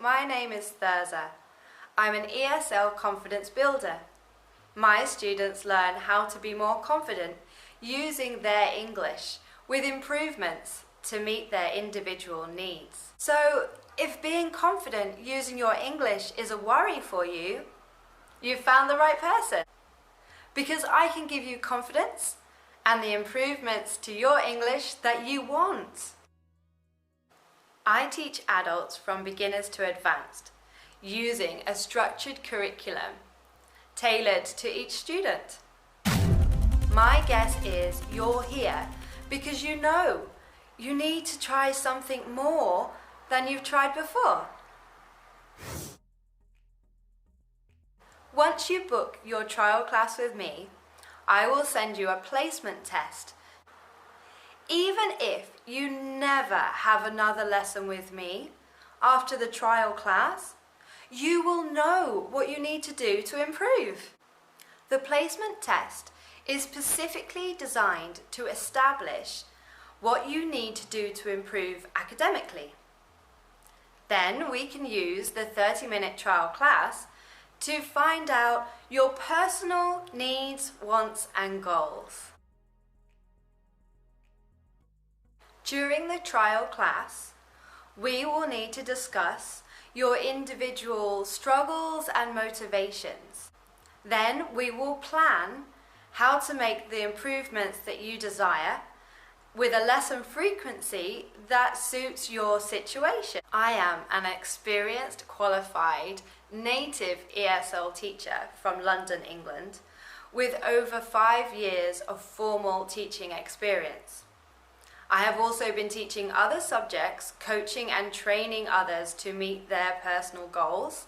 my name is Thirzah. I'm an ESL confidence builder. My students learn how to be more confident using their English with improvements to meet their individual needs. So, if being confident using your English is a worry for you, you've found the right person. Because I can give you confidence and the improvements to your English that you want. I teach adults from beginners to advanced using a structured curriculum tailored to each student. My guess is you're here because you know you need to try something more than you've tried before. Once you book your trial class with me, I will send you a placement test. Even if you never have another lesson with me after the trial class, you will know what you need to do to improve. The placement test is specifically designed to establish what you need to do to improve academically. Then we can use the 30-minute trial class to find out your personal needs, wants and goals. During the trial class, we will need to discuss your individual struggles and motivations. Then we will plan how to make the improvements that you desire with a lesson frequency that suits your situation. I am an experienced, qualified, native ESL teacher from London, England, with over 5 years of formal teaching experience. I have also been teaching other subjects, coaching and training others to meet their personal goals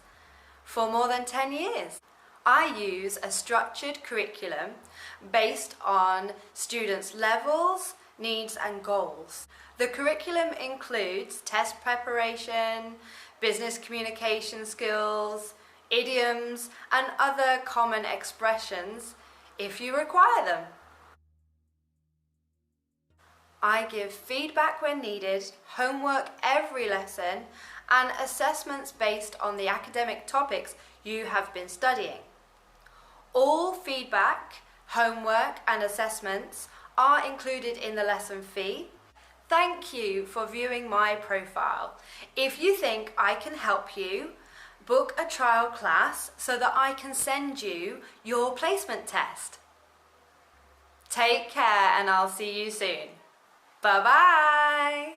for more than 10 years. I use a structured curriculum based on students' levels, needs and goals. The curriculum includes test preparation, business communication skills, idioms and other common expressions if you require them. I give feedback when needed, homework every lesson and assessments based on the academic topics you have been studying. All feedback, homework and assessments are included in the lesson fee. Thank you for viewing my profile. If you think I can help you, book a trial class so that I can send you your placement test. Take care and I'll see you soon. Bye-bye!